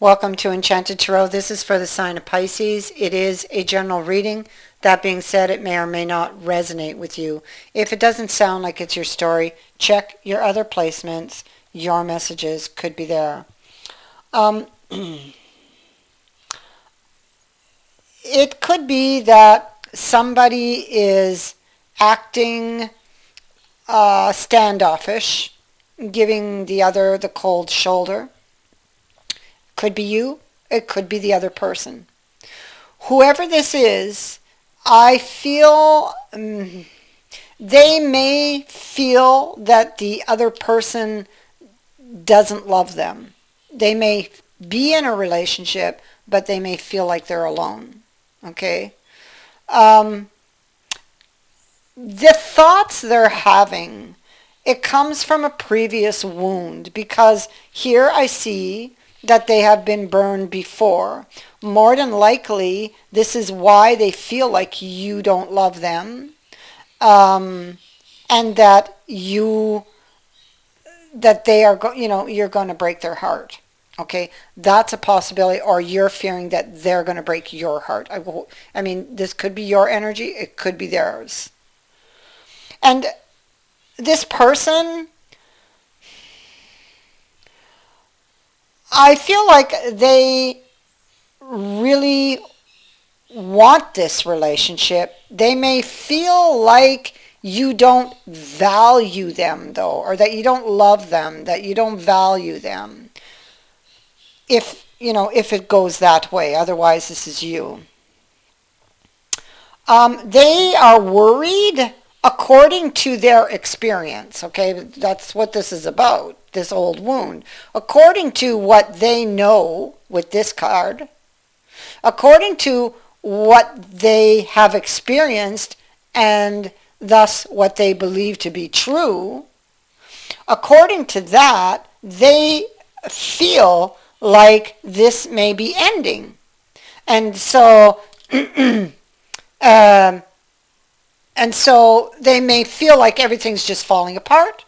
Welcome to Enchanted Tarot. This is for the sign of Pisces. It is a general reading. That being said, it may or may not resonate with you. If it doesn't sound like it's your story, check your other placements. Your messages could be there. It could be that somebody is acting standoffish, giving the other the cold shoulder. Could be you, it could be the other person. Whoever this is, I feel they may feel that the other person doesn't love them. They may be in a relationship, but they may feel like they're alone. Okay? The thoughts they're having, it comes from a previous wound, because here I see that they have been burned before. More than likely, this is why they feel like you don't love them, and that they are, you're going to break their heart. Okay, that's a possibility, or you're fearing that they're going to break your heart. I mean, this could be your energy, it could be theirs. And this person, I feel like they really want this relationship. They may feel like you don't value them, though, or that you don't love them, that you don't value them. If it goes that way. Otherwise, this is you. They are worried according to their experience. Okay, that's what this is about, this old wound. According to what they know with this card, according to what they have experienced, and thus what they believe to be true, according to that, they feel like this may be ending. And so and so they may feel like everything's just falling apart.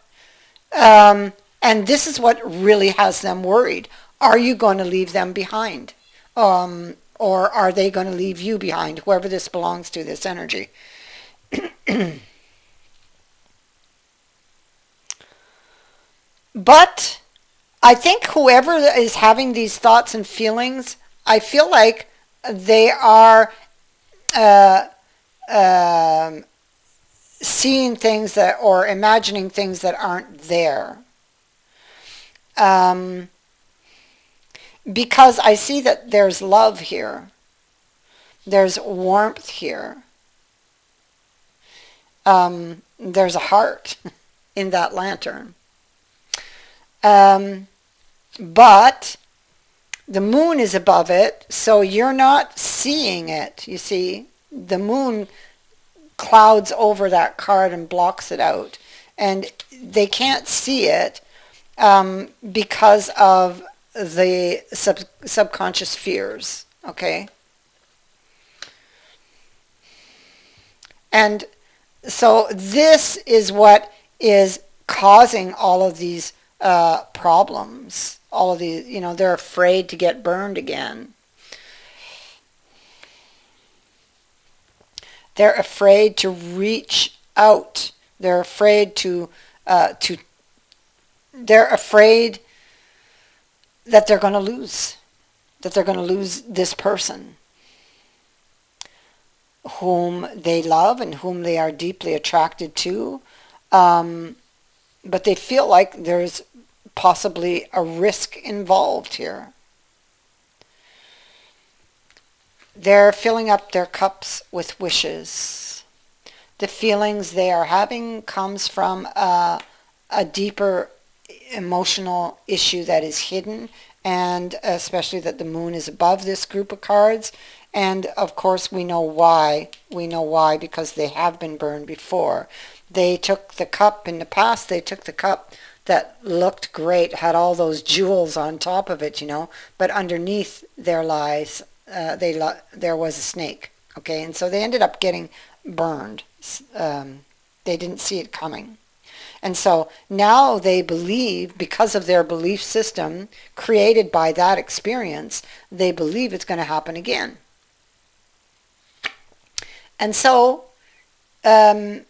And this is what really has them worried. Are you going to leave them behind? Or are they going to leave you behind, whoever this belongs to, this energy? But I think whoever is having these thoughts and feelings, I feel like they are seeing things that, or imagining things that aren't there. Because I see that there's love here. There's warmth here. There's a heart in that lantern. But the moon is above it, so you're not seeing it, you see. The moon clouds over that card and blocks it out. And they can't see it because of the subconscious fears, okay? And so this is what is causing all of these problems. All of these, they're afraid to get burned again. They're afraid to reach out. They're afraid they're afraid that they're going to lose. That they're going to lose this person whom they love and whom they are deeply attracted to. But they feel like there's possibly a risk involved here. They're filling up their cups with wishes. The feelings they are having comes from a deeper emotional issue that is hidden, and especially that the moon is above this group of cards. And of course we know why. We know why, because they have been burned before. They took the cup in the past. They took the cup that looked great, had all those jewels on top of it, but underneath there there was a snake. Okay, and so they ended up getting burned. They didn't see it coming. And so now they believe, because of their belief system created by that experience, they believe it's going to happen again. And so they're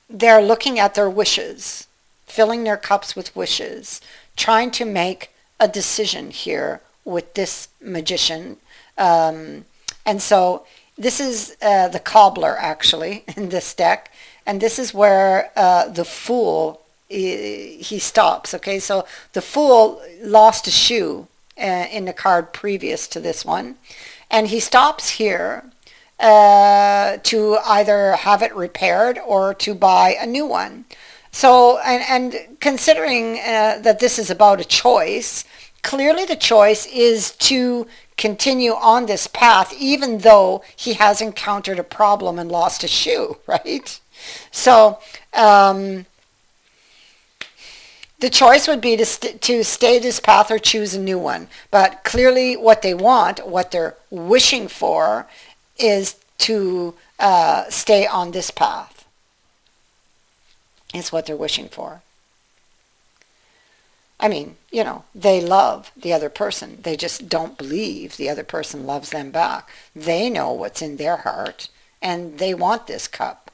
looking at their wishes, filling their cups with wishes, trying to make a decision here with this magician. And so this is the cobbler, actually, in this deck. And this is where the fool, he stops. Okay, so the fool lost a shoe in the card previous to this one. And he stops here to either have it repaired or to buy a new one. So, and considering that this is about a choice, clearly the choice is to continue on this path even though he has encountered a problem and lost a shoe, right? So the choice would be to stay this path or choose a new one. But clearly what they want, what they're wishing for, is to stay on this path. Is what they're wishing for. I mean, they love the other person. They just don't believe the other person loves them back. They know what's in their heart, and they want this cup.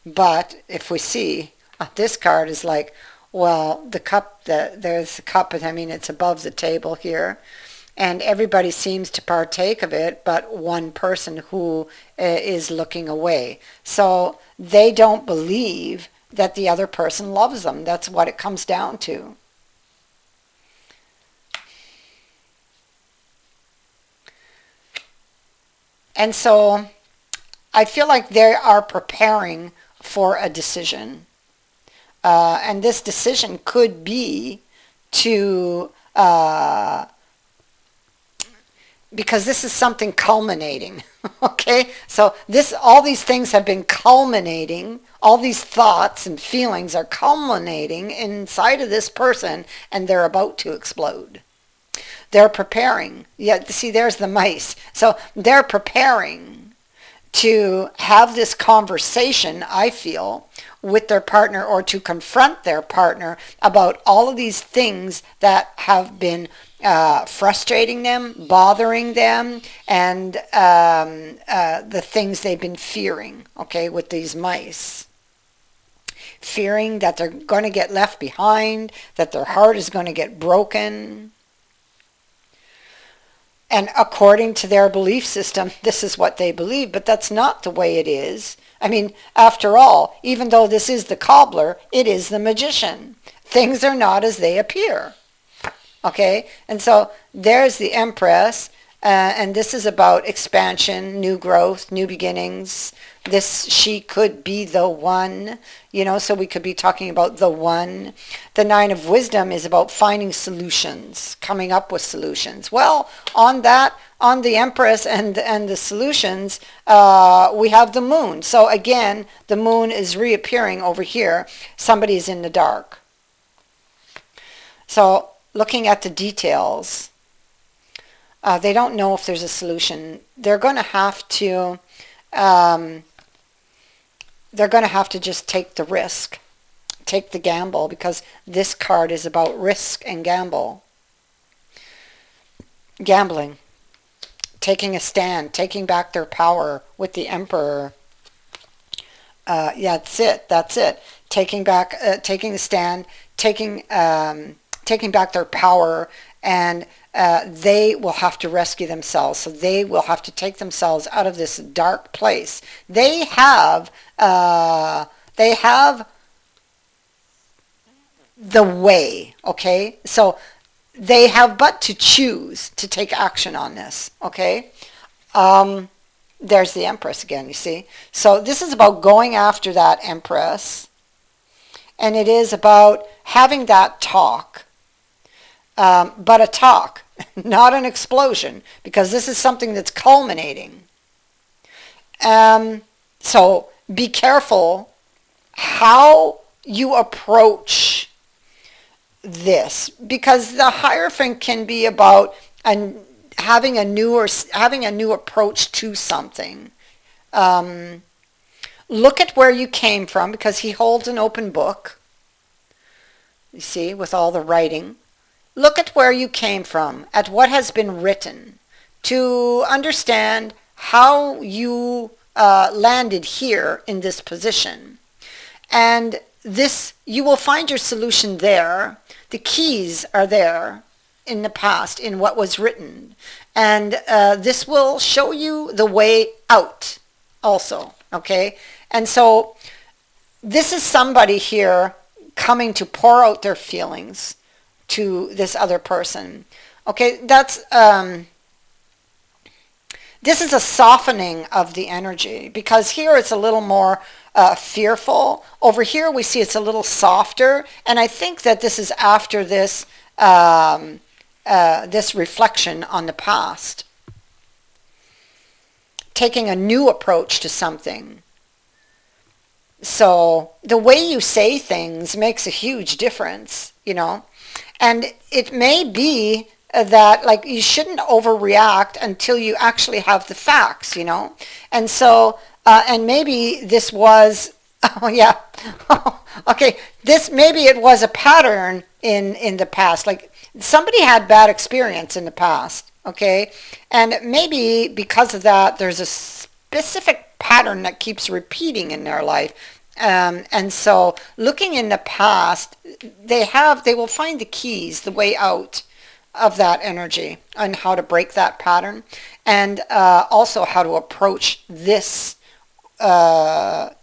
But if we see, this card is like, well, the cup, there's a cup, I mean, it's above the table here, and everybody seems to partake of it, but one person who is looking away. So they don't believe that the other person loves them. That's what it comes down to. And so I feel like they are preparing for a decision. And this decision could be to, because this is something culminating, okay? So all these things have been culminating, all these thoughts and feelings are culminating inside of this person, and they're about to explode. They're preparing. Yeah, see, there's the mice. So they're preparing to have this conversation, I feel, with their partner, or to confront their partner about all of these things that have been frustrating them, bothering them, and the things they've been fearing, okay, with these mice. Fearing that they're going to get left behind, that their heart is going to get broken. And according to their belief system, this is what they believe, but that's not the way it is. I mean, after all, even though this is the cobbler, it is the magician. Things are not as they appear. Okay? And so there's the Empress, and this is about expansion, new growth, new beginnings. She could be the one, so we could be talking about the one. The Nine of Wisdom is about finding solutions, coming up with solutions. Well, on the Empress and the solutions, we have the Moon. So again, the Moon is reappearing over here. Somebody's in the dark. So looking at the details, they don't know if there's a solution. They're going to have to just take the risk, take the gamble, because this card is about risk and gambling, taking a stand, taking back their power with the Emperor. Yeah, that's it. Taking a stand, taking back their power, and they will have to rescue themselves. So they will have to take themselves out of this dark place. They have the way, okay? So they have but to choose to take action on this, okay? There's the Empress again, you see. So this is about going after that Empress, and it is about having that talk, but a talk, not an explosion, because this is something that's culminating. So be careful how you approach this, because the Hierophant can be about having a new approach to something. Look at where you came from, because he holds an open book, you see, with all the writing. Look at where you came from, at what has been written, to understand how you landed here in this position. And this, you will find your solution there. The keys are there in the past, in what was written. And this will show you the way out also, okay? And so this is somebody here coming to pour out their feelings to this other person. Okay, that's this is a softening of the energy, because here it's a little more fearful. Over here we see it's a little softer, and I think that this is after this this reflection on the past, taking a new approach to something. So the way you say things makes a huge difference, you know. And it may be that, like, you shouldn't overreact until you actually have the facts, you know. And so, and maybe this was, oh yeah, okay, this, maybe it was a pattern in the past. Like, somebody had bad experience in the past, okay? And maybe because of that, there's a specific pattern that keeps repeating in their life. And so looking in the past, they will find the keys, the way out of that energy, and how to break that pattern, and also how to approach this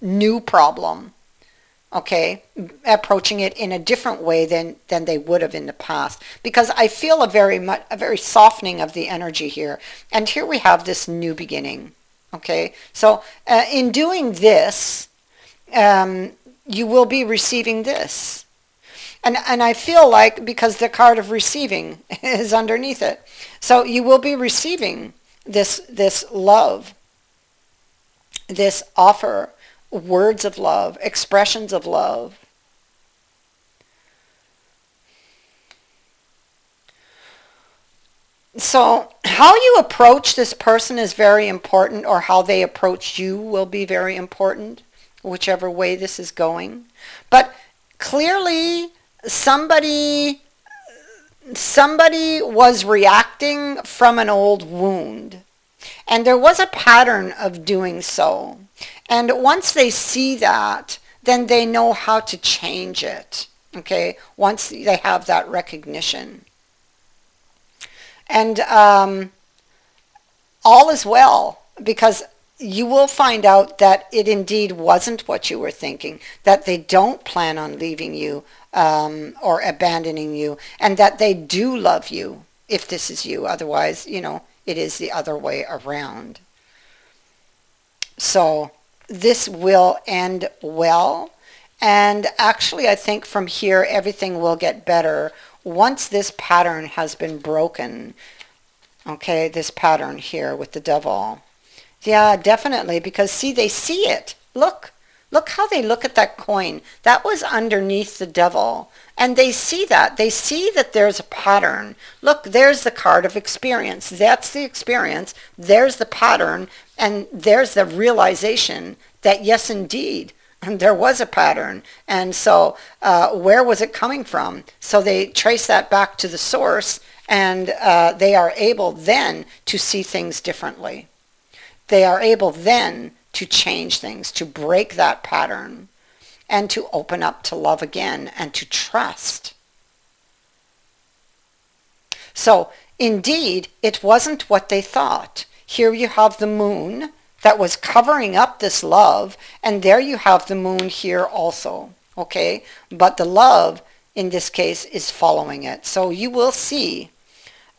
new problem, okay, approaching it in a different way than they would have in the past, because I feel a very softening of the energy here. And here we have this new beginning, okay? So in doing this, you will be receiving this. And I feel like, because the card of receiving is underneath it, so you will be receiving this love, this offer, words of love, expressions of love. So how you approach this person is very important, or how they approach you will be very important, whichever way this is going. But clearly somebody was reacting from an old wound, and there was a pattern of doing so. And once they see that, then they know how to change it, okay, once they have that recognition. And all is well, because you will find out that it indeed wasn't what you were thinking, that they don't plan on leaving you or abandoning you, and that they do love you, if this is you. Otherwise, you know, it is the other way around. So this will end well, and actually I think from here everything will get better once this pattern has been broken. Okay, this pattern here with the devil. Yeah, definitely, because see, they see it. Look how they look at that coin. That was underneath the devil. And they see that. They see that there's a pattern. Look, there's the card of experience. That's the experience. There's the pattern. And there's the realization that, yes, indeed, there was a pattern. And so where was it coming from? So they trace that back to the source, and they are able then to see things differently. They are able then to change things, to break that pattern, and to open up to love again, and to trust. So indeed, it wasn't what they thought. Here you have the moon that was covering up this love, and there you have the moon here also, okay? But the love in this case is following it. So you will see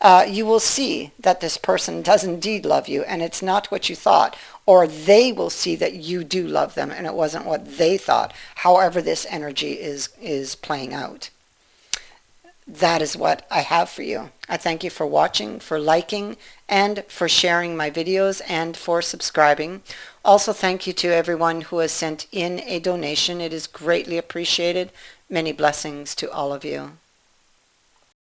that this person does indeed love you, and it's not what you thought, or they will see that you do love them and it wasn't what they thought, however this energy is playing out. That is what I have for you. I thank you for watching, for liking, and for sharing my videos, and for subscribing. Also, thank you to everyone who has sent in a donation. It is greatly appreciated. Many blessings to all of you.